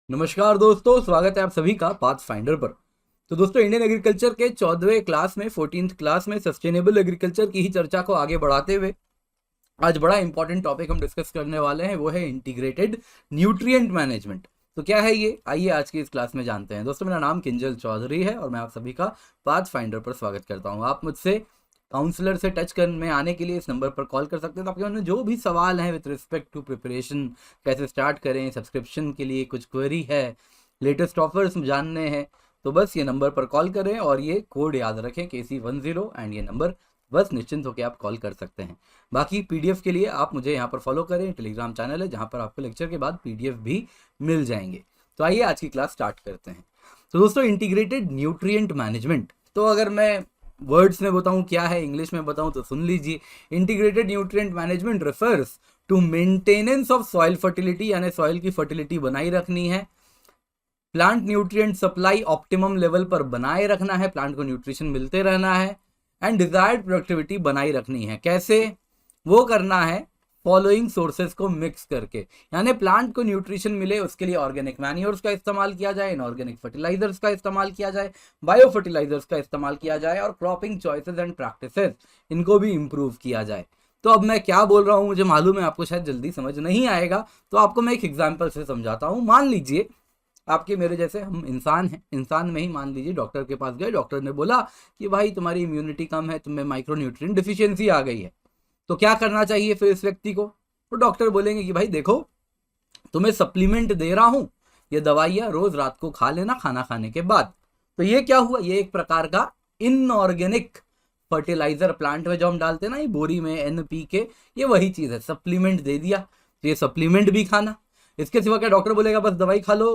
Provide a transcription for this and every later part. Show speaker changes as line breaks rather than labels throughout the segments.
नमस्कार दोस्तों, स्वागत है आप सभी का पाथ फाइंडर पर। तो दोस्तों, इंडियन एग्रीकल्चर के 14वें क्लास में 14th क्लास में सस्टेनेबल एग्रीकल्चर की ही चर्चा को आगे बढ़ाते हुए आज बड़ा इंपॉर्टेंट टॉपिक हम डिस्कस करने वाले हैं, वो है इंटीग्रेटेड न्यूट्रिएंट मैनेजमेंट। तो क्या है ये, आइए आज की इस क्लास में जानते हैं। दोस्तों, मेरा नाम किंजल चौधरी है और मैं आप सभी का पाथ फाइंडर पर स्वागत करता हूँ। आप मुझसे काउंसलर से टच कर में आने के लिए इस नंबर पर कॉल कर सकते हैं। तो आपके मन में जो भी सवाल हैं विद रिस्पेक्ट टू प्रिपरेशन, कैसे स्टार्ट करें, सब्सक्रिप्शन के लिए कुछ क्वेरी है, लेटेस्ट ऑफर्स जानने हैं, तो बस ये नंबर पर कॉल करें और ये कोड याद रखें KC10 एंड ये नंबर बस निश्चिंत होकर आप कॉल कर सकते हैं। बाकी पीडीएफ के लिए आप मुझे यहाँ पर फॉलो करें, टेलीग्राम चैनल है जहाँ पर आपको लेक्चर के बाद पीडीएफ भी मिल जाएंगे। तो आइए आज की क्लास स्टार्ट करते हैं। तो दोस्तों, इंटीग्रेटेड न्यूट्रिएंट मैनेजमेंट, तो अगर मैं वर्ड्स में बताऊं क्या है, इंग्लिश में बताऊं तो सुन लीजिए। Integrated nutrient management refers to maintenance of soil fertility, यानी सॉइल की फर्टिलिटी बनाई रखनी है, plant nutrient supply optimum level पर बनाए रखना है, प्लांट को न्यूट्रिशन मिलते रहना है, एंड डिजायर्ड प्रोडक्टिविटी बनाई रखनी है। कैसे वो करना है? फॉलोइंग सोर्सेज को मिक्स करके, यानी प्लांट को न्यूट्रिशन मिले उसके लिए ऑर्गेनिक मैन्योर्स का इस्तेमाल किया जाए, इनऑर्गेनिक फर्टिलाइजर्स का इस्तेमाल किया जाए, बायो फर्टिलाइजर्स का इस्तेमाल किया जाए, और क्रॉपिंग चॉइसेस एंड प्रैक्टिसेस इनको भी इंप्रूव किया जाए। तो अब मैं क्या बोल रहा हूं मुझे मालूम है, आपको शायद जल्दी समझ नहीं आएगा, तो आपको मैं एक एग्जाम्पल से समझाता हूं। मान लीजिए आपके मेरे जैसे हम इंसान हैं, इंसान में ही मान लीजिए डॉक्टर के पास गए, डॉक्टर ने बोला कि भाई तुम्हारी इम्यूनिटी कम है, तुम्हें माइक्रोन्यूट्रिएंट डिफिशियंसी आ गई है। तो क्या करना चाहिए फिर इस व्यक्ति को? तो डॉक्टर बोलेंगे कि भाई देखो, तुम्हें सप्लीमेंट दे रहा हूं, ये दवाइयां रोज रात को खा लेना खाना खाने के बाद। तो ये क्या हुआ? ये एक प्रकार का इनऑर्गेनिक फर्टिलाइजर प्लांट में जो हम डालते हैं ना, ये बोरी में NPK, ये वही चीज है, सप्लीमेंट दे दिया, तो ये सप्लीमेंट भी खाना। इसके सिवा क्या डॉक्टर बोलेगा बस दवाई खा लो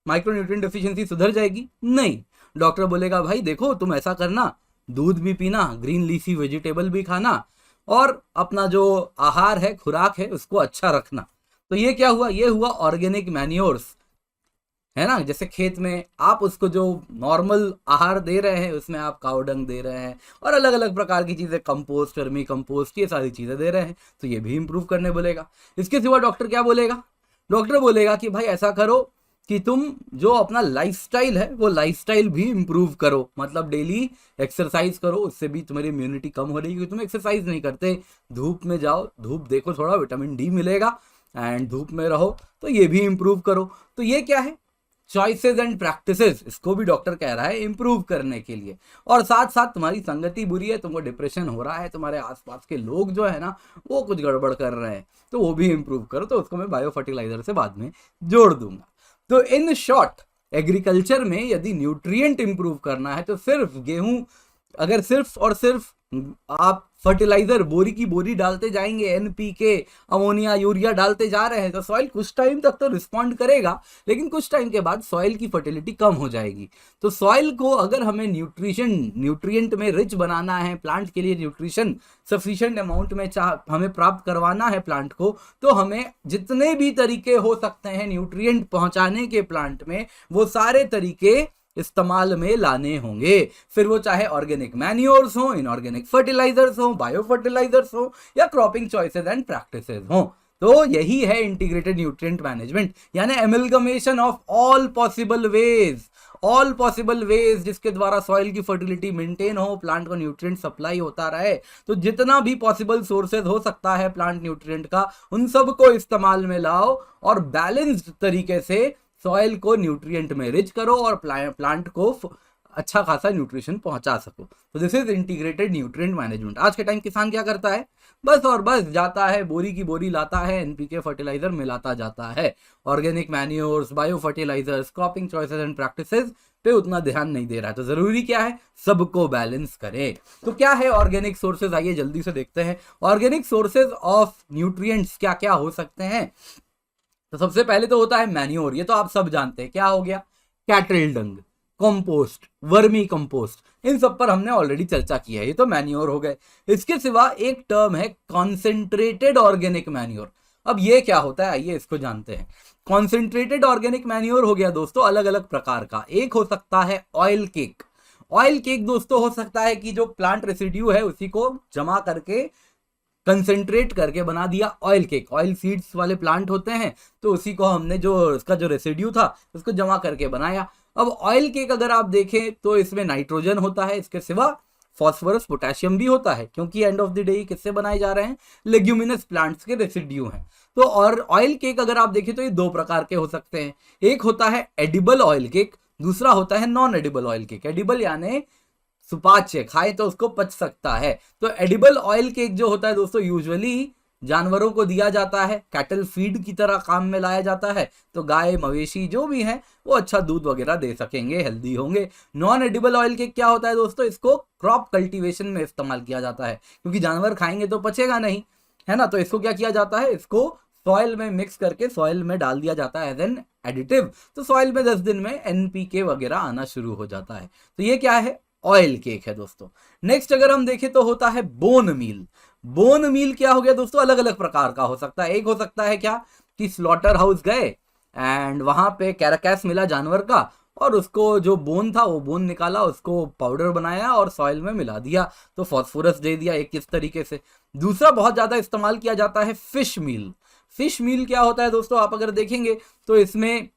माइक्रोन्यूट्रिएंट डेफिशिएंसी सुधर जाएगी? नहीं, डॉक्टर बोलेगा भाई देखो तुम ऐसा करना, दूध भी पीना, ग्रीन लीफी वेजिटेबल भी खाना, और अपना जो आहार है, खुराक है, उसको अच्छा रखना। तो ये क्या हुआ? ये हुआ ऑर्गेनिक मैन्योर्स, है ना। जैसे खेत में आप उसको जो नॉर्मल आहार दे रहे हैं उसमें आप काउडंग दे रहे हैं और अलग अलग प्रकार की चीजें, कंपोस्ट, वर्मी कंपोस्ट, ये सारी चीजें दे रहे हैं, तो ये भी इंप्रूव करने बोलेगा। इसके सिवा डॉक्टर क्या बोलेगा? डॉक्टर बोलेगा कि भाई ऐसा करो कि तुम जो अपना लाइफस्टाइल है वो लाइफस्टाइल भी इंप्रूव करो, मतलब डेली एक्सरसाइज करो, उससे भी तुम्हारी इम्यूनिटी कम हो रही है क्योंकि तुम एक्सरसाइज नहीं करते। धूप में जाओ, धूप देखो, थोड़ा विटामिन D मिलेगा, एंड धूप में रहो, तो ये भी इंप्रूव करो। तो ये क्या है? चॉइसेस एंड प्रैक्टिसेस, इसको भी डॉक्टर कह रहा है इंप्रूव करने के लिए। और साथ साथ तुम्हारी संगति बुरी है, तुमको डिप्रेशन हो रहा है, तुम्हारे आसपास के लोग जो है ना वो कुछ गड़बड़ कर रहे हैं, तो वो भी इंप्रूव करो। तो उसको मैं बायो फर्टिलाइजर से बाद में जोड़ दूंगा। तो इन शॉर्ट, एग्रीकल्चर में यदि न्यूट्रिएंट इंप्रूव करना है तो सिर्फ गेहूं, अगर सिर्फ और सिर्फ आप फर्टिलाइजर बोरी की बोरी डालते जाएंगे, NPK, अमोनिया, यूरिया डालते जा रहे हैं, तो सॉइल कुछ टाइम तक तो रिस्पॉन्ड करेगा, लेकिन कुछ टाइम के बाद सॉइल की फर्टिलिटी कम हो जाएगी। तो सॉइल को अगर हमें न्यूट्रिएंट में रिच बनाना है, प्लांट के लिए न्यूट्रिशन सफिशिएंट अमाउंट में हमें प्राप्त करवाना है प्लांट को, तो हमें जितने भी तरीके हो सकते हैं न्यूट्रिएंट पहुंचाने के प्लांट में, वो सारे तरीके इस्तेमाल में लाने होंगे। फिर वो चाहे ऑर्गेनिक मैन्योर्स हो, इनऑर्गेनिक फर्टिलाइजर्स हो, बायो फर्टिलाइजर्स हो, या क्रॉपिंग चॉइसेस एंड प्रैक्टिसेस हो। तो यही है इंटीग्रेटेड न्यूट्रिएंट मैनेजमेंट, यानी amalgamation of all possible ways जिसके द्वारा सॉइल की फर्टिलिटी मेंटेन हो, प्लांट को न्यूट्रिएंट सप्लाई होता रहे। तो जितना भी पॉसिबल सोर्सेज हो सकता है प्लांट न्यूट्रिएंट का, उन सब को इस्तेमाल में लाओ और बैलेंस्ड तरीके से सॉइल को न्यूट्रिएंट में रिच करो और प्लांट को अच्छा खासा न्यूट्रिशन पहुंचा सको। तो this is integrated nutrient management. आज के टाइम किसान क्या करता है? बस और बस जाता है, बोरी की बोरी लाता है, NPK फर्टिलाइजर मिलाता जाता है, organic manures, bio fertilizers, cropping choices and practices पे उतना ध्यान नहीं दे रहा है। तो जरूरी क्या है? सबको बैलेंस करें। तो क्या है ऑर्गेनिक सोर्सेज? आइए जल्दी से देखते हैं ऑर्गेनिक सोर्सेज ऑफ न्यूट्रिएंट्स क्या क्या हो सकते हैं। तो सबसे पहले तो होता है मैन्योर, ये तो आप सब जानते हैं, क्या हो गया? Cattle dung, compost, vermi compost, इन सब पर हमने ऑलरेडी चर्चा की है, ये तो मैन्योर हो गए। इसके सिवा एक टर्म है कॉन्सेंट्रेटेड ऑर्गेनिक मैन्योर। अब ये क्या होता है, आइए इसको जानते हैं। कॉन्सेंट्रेटेड ऑर्गेनिक मैन्योर हो गया दोस्तों अलग अलग प्रकार का। एक हो सकता है ऑयल केक। ऑयल केक दोस्तों हो सकता है कि जो प्लांट रेसिड्यू है उसी को जमा करके कंसेंट्रेट करके बना दिया ऑयल केक। ऑयल सीड्स वाले प्लांट होते हैं तो उसी को हमने जो उसका जो रेसिड्यू था उसको जमा करके बनाया। अब ऑयल केक अगर आप देखें तो इसमें नाइट्रोजन होता है, इसके सिवा फॉस्फोरस पोटेशियम भी होता है, क्योंकि एंड ऑफ द डे किससे बनाए जा रहे हैं, लेग्यूमिनस प्लांट्स के रेसिड्यू हैं। तो और ऑयल केक अगर आप देखें तो ये दो प्रकार के हो सकते हैं, एक होता है एडिबल ऑयल केक, दूसरा होता है non edible oil cake. Edible यानी सुपाच्य, खाए तो उसको पच सकता है। तो एडिबल ऑयल केक जो होता है दोस्तों यूजुअली जानवरों को दिया जाता है, कैटल फीड की तरह काम में लाया जाता है, तो गाय मवेशी जो भी हैं वो अच्छा दूध वगैरह दे सकेंगे, हेल्दी होंगे। नॉन एडिबल ऑयल केक क्या होता है दोस्तों, इसको क्रॉप कल्टीवेशन में इस्तेमाल किया जाता है, क्योंकि जानवर खाएंगे तो पचेगा नहीं, है ना। तो इसको क्या किया जाता है, इसको सॉइल में मिक्स करके सॉइल में डाल दिया जाता है एज एन एडिटिव। तो सॉइल में 10 दिन में NPK वगैरह आना शुरू हो जाता है। तो ये क्या है, ऑयल केक है दोस्तों। नेक्स्ट अगर हम देखें तो होता है बोन मील। बोन मील क्या हो गया दोस्तों, अलग अलग प्रकार का हो सकता है। एक हो सकता है क्या कि स्लॉटर हाउस गए एंड वहां पे कैराकैस मिला जानवर का, और उसको जो बोन था वो बोन निकाला, उसको पाउडर बनाया और सॉइल में मिला दिया, तो फॉस्फोरस दे दिया एक किस तरीके से। दूसरा बहुत ज्यादा इस्तेमाल किया जाता है फिश मील। फिश मील क्या होता है दोस्तों, आप अगर देखेंगे तो इसमें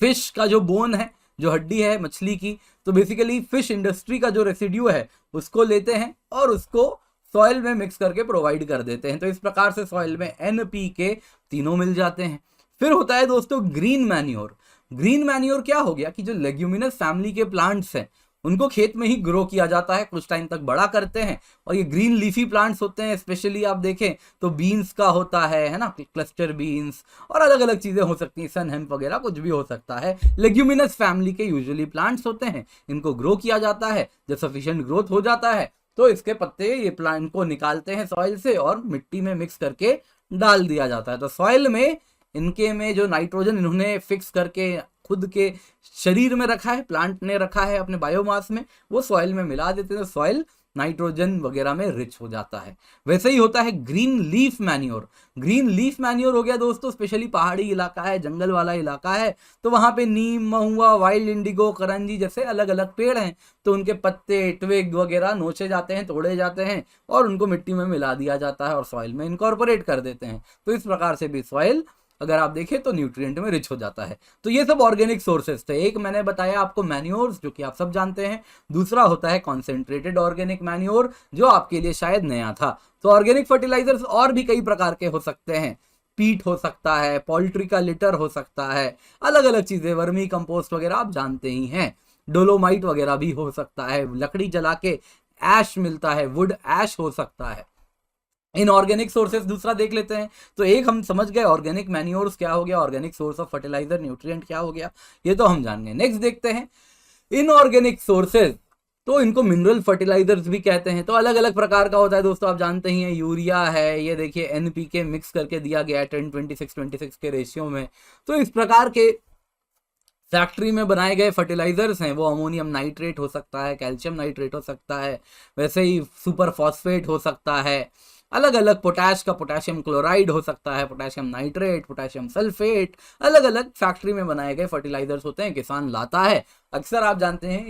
फिश का जो बोन है, जो हड्डी है मछली की, तो बेसिकली फिश इंडस्ट्री का जो रेसिड्यू है उसको लेते हैं और उसको सॉइल में मिक्स करके प्रोवाइड कर देते हैं। तो इस प्रकार से सॉइल में NPK तीनों मिल जाते हैं। फिर होता है दोस्तों ग्रीन मैन्योर। ग्रीन मैन्योर क्या हो गया कि जो लेग्यूमिनस फैमिली के प्लांट्स हैं उनको खेत में ही ग्रो किया जाता है, कुछ टाइम तक बड़ा करते हैं, और ये ग्रीन लीफी प्लांट्स होते हैं। स्पेशली आप देखें तो बीन्स का होता है ना, क्लस्टर बीन्स, और अलग अलग चीजें हो सकती हैं, सन हेम्प वगैरह कुछ भी हो सकता है। लेग्यूमिनस फैमिली के यूजुअली प्लांट्स होते हैं, इनको ग्रो किया जाता है। जब सफिशिएंट ग्रोथ हो जाता है तो इसके पत्ते ये प्लांट को निकालते हैं सॉइल से और मिट्टी में मिक्स करके डाल दिया जाता है। तो सॉइल में इनके में जो नाइट्रोजन इन्होंने फिक्स करके खुद के शरीर में रखा है, प्लांट ने रखा है अपने बायोमास में, वो सॉइल में मिला देते हैं, सॉइल नाइट्रोजन वगैरह में रिच हो जाता है। वैसे ही होता है green leaf manure. Green leaf manure हो गया दोस्तों, स्पेशली पहाड़ी इलाका है, जंगल वाला इलाका है, तो वहां पे नीम, महुआ, वाइल्ड इंडिगो, करंजी जैसे अलग अलग पेड़ हैं, तो उनके पत्ते, ट्विग वगैरह नोचे जाते हैं, तोड़े जाते हैं और उनको मिट्टी में मिला दिया जाता है और सॉइल में इनकॉर्पोरेट कर देते हैं। तो इस प्रकार से भी सॉइल अगर आप देखें तो न्यूट्रिएंट में रिच हो जाता है। तो ये सब ऑर्गेनिक सोर्सेज थे। एक मैंने बताया आपको मैन्योर्स, जो कि आप सब जानते हैं। दूसरा होता है कॉन्सेंट्रेटेड ऑर्गेनिक मैन्योर, जो आपके लिए शायद नया था। तो ऑर्गेनिक फर्टिलाइजर्स और भी कई प्रकार के हो सकते हैं, पीट हो सकता है, पोल्ट्री का लिटर हो सकता है, अलग अलग चीजें, वर्मी कंपोस्ट वगैरह आप जानते ही हैं, डोलोमाइट वगैरह भी हो सकता है, लकड़ी जला के ऐश मिलता है, वुड ऐश हो सकता है। इन ऑर्गेनिक सोर्सेज दूसरा देख लेते हैं। तो एक हम समझ गए ऑर्गेनिक मैन्योर्स क्या हो गया, organic source of fertilizer nutrient क्या हो गया, ये तो हम जान गए। नेक्स्ट देखते हैं इनऑर्गेनिक सोर्सेज। तो इनको मिनरल फर्टिलाइजर्स भी कहते हैं। तो अलग अलग प्रकार का होता है दोस्तों, आप जानते ही हैं, यूरिया है, ये देखिए NPK मिक्स करके दिया गया है 10-26-26 के रेशियो में। तो इस प्रकार के फैक्ट्री में बनाए गए फर्टिलाइजर्स हैं, वो अमोनियम नाइट्रेट हो सकता है, कैल्शियम नाइट्रेट हो सकता है, वैसे ही सुपर फॉस्फेट हो सकता है, अलग अलग पोटैश का पोटेशियम क्लोराइड हो सकता है, पोटेशियम नाइट्रेट, पोटेशियम सल्फेट, अलग अलग फैक्ट्री में बनाए गए फर्टिलाइजर्स होते हैं, किसान लाता है। अक्सर आप जानते हैं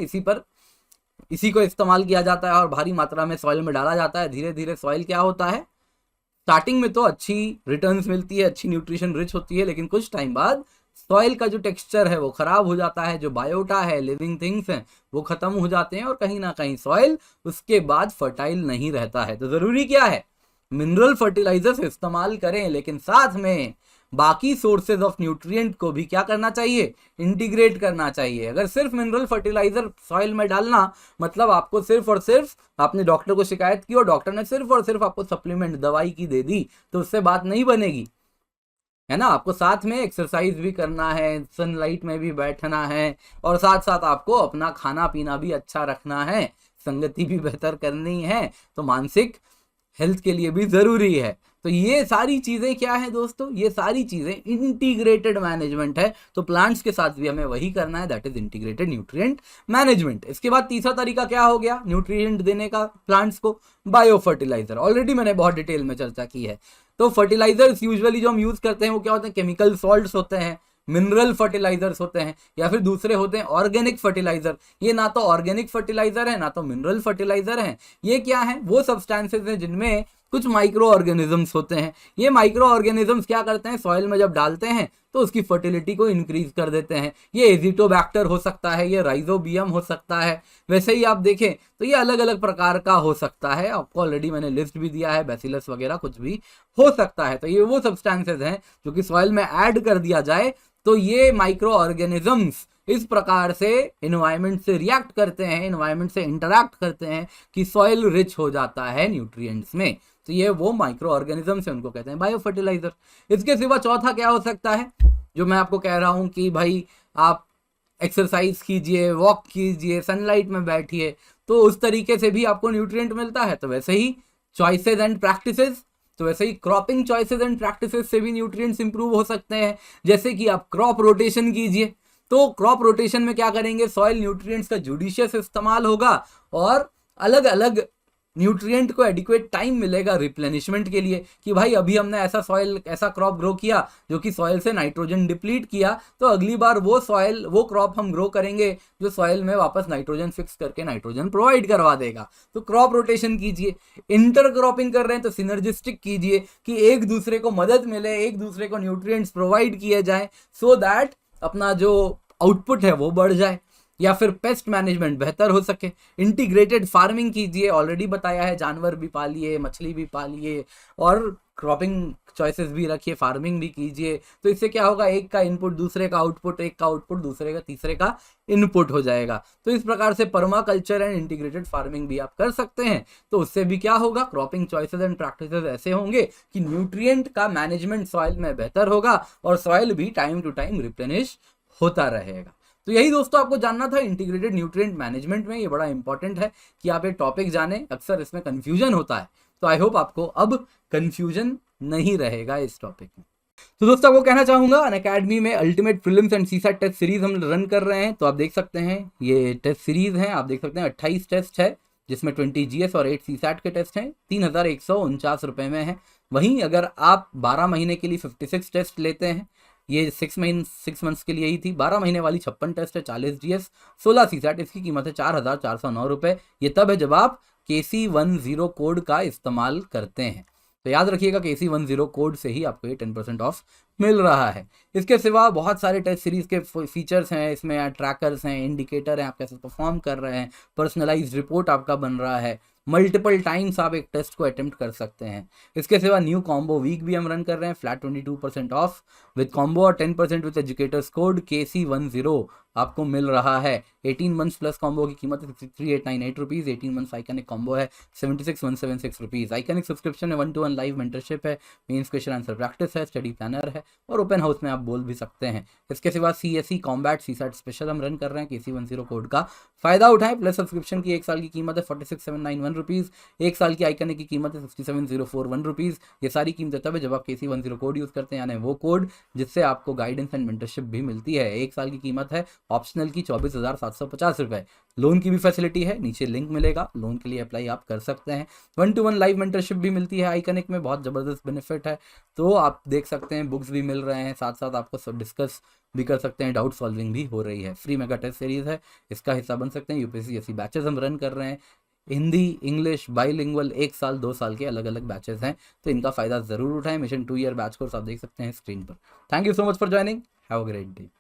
इसी को इस्तेमाल किया जाता है और भारी मात्रा में सॉइल में डाला जाता है। धीरे धीरे सॉइल क्या होता है, स्टार्टिंग में तो अच्छी रिटर्न्स मिलती है, अच्छी न्यूट्रिशन रिच होती है, लेकिन कुछ टाइम बाद सॉइल का जो टेक्सचर है वो खराब हो जाता है, जो बायोटा है, लिविंग थिंग्स हैं, वो खत्म हो जाते हैं और कहीं ना कहीं सॉइल उसके बाद फर्टाइल नहीं रहता है। तो जरूरी क्या है, मिनरल फर्टिलाइजर्स इस्तेमाल करें, लेकिन साथ में बाकी सोर्सेज ऑफ न्यूट्रिएंट को भी क्या करना चाहिए, इंटीग्रेट करना चाहिए। अगर सिर्फ मिनरल फर्टिलाइजर सॉइल में डालना मतलब आपको सिर्फ और सिर्फ आपने डॉक्टर को शिकायत की और डॉक्टर ने सिर्फ और सिर्फ आपको सप्लीमेंट दवाई की दे दी, तो उससे बात नहीं बनेगी, है ना। आपको साथ में एक्सरसाइज भी करना है, सनलाइट में भी बैठना है, और साथ साथ आपको अपना खाना पीना भी अच्छा रखना है, संगति भी बेहतर करनी है, तो मानसिक हेल्थ के लिए भी जरूरी है। तो ये सारी चीजें क्या है दोस्तों, ये सारी चीजें इंटीग्रेटेड मैनेजमेंट है। तो प्लांट्स के साथ भी हमें वही करना है, that is integrated nutrient management. इसके बाद तीसरा तरीका क्या हो गया न्यूट्रिएंट देने का प्लांट्स को, बायो फर्टिलाइजर। ऑलरेडी मैंने बहुत डिटेल में चर्चा की है। तो फर्टिलाइजर्स यूजुअली जो हम यूज करते हैं वो क्या होते हैं, केमिकल सॉल्ट्स होते हैं, मिनरल फर्टिलाइजर्स होते हैं, या फिर दूसरे होते हैं ऑर्गेनिक फर्टिलाइजर। ये ना तो ऑर्गेनिक फर्टिलाइजर है ना तो मिनरल फर्टिलाइजर है। ये क्या है, वो सब्सटेंसेस हैं जिनमें कुछ माइक्रो ऑर्गेनिजम्स होते हैं। ये माइक्रो ऑर्गेनिजम्स क्या करते हैं, सॉइल में जब डालते हैं तो उसकी फर्टिलिटी को इंक्रीज कर देते हैं। ये एजिटोबैक्टर हो सकता है, ये राइजोबियम हो सकता है। वैसे ही आप देखें तो ये अलग अलग प्रकार का हो सकता है, आपको ऑलरेडी मैंने लिस्ट भी दिया है, बैसिलस वगैरह कुछ भी हो सकता है। तो ये वो सब्सटेंसेज हैं जो कि सॉइल में ऐड कर दिया जाए तो ये माइक्रो ऑर्गेनिजम्स इस प्रकार से इन्वायरमेंट से रिएक्ट करते हैं, इन्वायरमेंट से इंटरैक्ट करते हैं कि सॉइल रिच हो जाता है न्यूट्रिएंट्स में। तो ये वो माइक्रो ऑर्गेनिजम्स है, उनको कहते हैं बायो फर्टिलाइजर। इसके सिवा चौथा क्या हो सकता है, जो मैं आपको कह रहा हूं कि भाई आप एक्सरसाइज कीजिए, वॉक कीजिए, सनलाइट में बैठिए, तो उस तरीके से भी आपको न्यूट्रिएंट मिलता है। तो वैसे ही चॉइसेस एंड प्रैक्टिसेस, तो वैसे ही क्रॉपिंग चॉइसेस एंड प्रैक्टिसेस से भी न्यूट्रिएंट्स इंप्रूव हो सकते हैं। जैसे कि आप क्रॉप रोटेशन कीजिए, तो क्रॉप रोटेशन में क्या करेंगे, सॉइल न्यूट्रिएंट्स का जुडिशियस इस्तेमाल होगा और अलग अलग न्यूट्रिएंट को एडिक्वेट टाइम मिलेगा रिप्लेनिशमेंट के लिए कि भाई अभी हमने ऐसा सॉइल, ऐसा क्रॉप ग्रो किया जो कि सॉइल से नाइट्रोजन डिप्लीट किया, तो अगली बार वो सॉइल, वो क्रॉप हम ग्रो करेंगे जो सॉइल में वापस नाइट्रोजन फिक्स करके नाइट्रोजन प्रोवाइड करवा देगा। तो क्रॉप रोटेशन कीजिए। इंटर क्रॉपिंग कर रहे हैं तो सिनर्जिस्टिक कीजिए कि एक दूसरे को मदद मिले, एक दूसरे को न्यूट्रिएंट्स प्रोवाइड किए जाए, सो दैट अपना जो आउटपुट है वो बढ़ जाए। या फिर पेस्ट मैनेजमेंट बेहतर हो सके। इंटीग्रेटेड फार्मिंग कीजिए, ऑलरेडी बताया है, जानवर भी पालिए, मछली भी पालिए और क्रॉपिंग चॉइसेस भी रखिए, फार्मिंग भी कीजिए। तो इससे क्या होगा, एक का इनपुट दूसरे का आउटपुट, एक का आउटपुट दूसरे का तीसरे का इनपुट हो जाएगा। तो इस प्रकार से perma culture and integrated farming भी आप कर सकते हैं। तो उससे भी क्या होगा, क्रॉपिंग चॉइसेस एंड प्रैक्टिसेस ऐसे होंगे कि न्यूट्रिएंट का मैनेजमेंट सॉइल में बेहतर होगा और सॉइल भी टाइम टू टाइम रिप्लेनिश होता रहेगा। तो यही दोस्तों आपको जानना था इंटीग्रेटेड न्यूट्रिएंट मैनेजमेंट में। ये बड़ा इंपॉर्टेंट है कि आप एक टॉपिक जाने, अक्सर इसमें कंफ्यूजन होता है। तो आई होप आपको अब कंफ्यूजन नहीं रहेगा इस टॉपिक में। तो दोस्तों आपको कहना चाहूंगा, अनअकैडमी में ultimate prelims and CSAT test series हम रन कर रहे हैं। तो आप देख सकते हैं ये टेस्ट सीरीज है, आप देख सकते हैं 28 टेस्ट है जिसमें 20 जीएस और 8 सीसैट के टेस्ट हैं। 3149 रुपए में है। वहीं अगर आप 12 महीने के लिए 56 टेस्ट लेते हैं, ये 6 मंथ्स के लिए ही थी, 12 महीने वाली 56 टेस्ट है, 40 जीएस 16 सीसैट, इसकी कीमत है 4409 रुपये। ये तब है जब आप KC10 कोड का इस्तेमाल करते हैं। तो याद रखिएगा KC10 कोड से ही आपको ये 10% ऑफ मिल रहा है। इसके सिवा बहुत सारे टेस्ट सीरीज के फीचर्स हैं, इसमें ट्रैकर्स हैं, इंडिकेटर हैं, आप कैसे परफॉर्म कर रहे हैं, पर्सनलाइज्ड रिपोर्ट आपका बन रहा है, मल्टीपल टाइम्स आप एक टेस्ट को अटेम्प्ट कर सकते हैं। इसके सिवा न्यू कॉम्बो वीक भी हम रन कर रहे हैं, फ्लैट 22% ऑफ विद कॉम्बो और 10% विद एजुकेटर्स कोड KC10 आपको मिल रहा है। 18 मंथ्स प्लस कॉम्बो की कीमत है 63,898 रुपीज़। 18 मंथ्स आइकनिक कॉम्बो है 76,176 रुपीज़। आइकनिक सब्सक्रिप्शन है, 1-to-1 लाइव मेंटरशिप है, मेंस क्वेश्चन आंसर प्रैक्टिस है, स्टडी प्लानर है और ओपन हाउस में आप बोल भी सकते हैं। इसके सिवा CSE कॉम्बैट सीसैट स्पेशल हम रन कर रहे हैं। KC10 कोड का फायदा उठाएं। प्लस सब्सक्रिप्शन की 1 साल की कीमत है 46,791 रुपीज़। 1 साल की आइकनिक की कीमत है 67,041 रुपीज़। ये सारी कीमतें तब है जब आप KC10 कोड यूज़ करते हैं, यानी वो कोड जिससे आपको गाइडेंस एंड मेंटरशिप भी मिलती है। 1 साल की कीमत है ऑप्शनल की 24,750 रुपये। लोन की भी फैसिलिटी है, नीचे लिंक मिलेगा, लोन के लिए अप्लाई आप कर सकते हैं। 1-to-1 लाइव मेंटरशिप भी मिलती है आइकनिक में, बहुत ज़बरदस्त बेनिफिट है। तो आप देख सकते हैं बुक्स भी मिल रहे हैं, साथ साथ आपको सब डिस्कस भी कर सकते हैं, डाउट सॉल्विंग भी हो रही है। फ्री मेगा टेस्ट सीरीज है, इसका हिस्सा बन सकते हैं। UPSC जैसी बैचेस हम रन कर रहे हैं, हिंदी इंग्लिश बाइलिंगुअल 1 साल 2 साल के अलग अलग बैचेस हैं। तो इनका फ़ायदा ज़रूर उठाएं। मिशन 2 ईयर बैच कोर्स आप देख सकते हैं स्क्रीन पर। Thank you so much for joining, have a great day.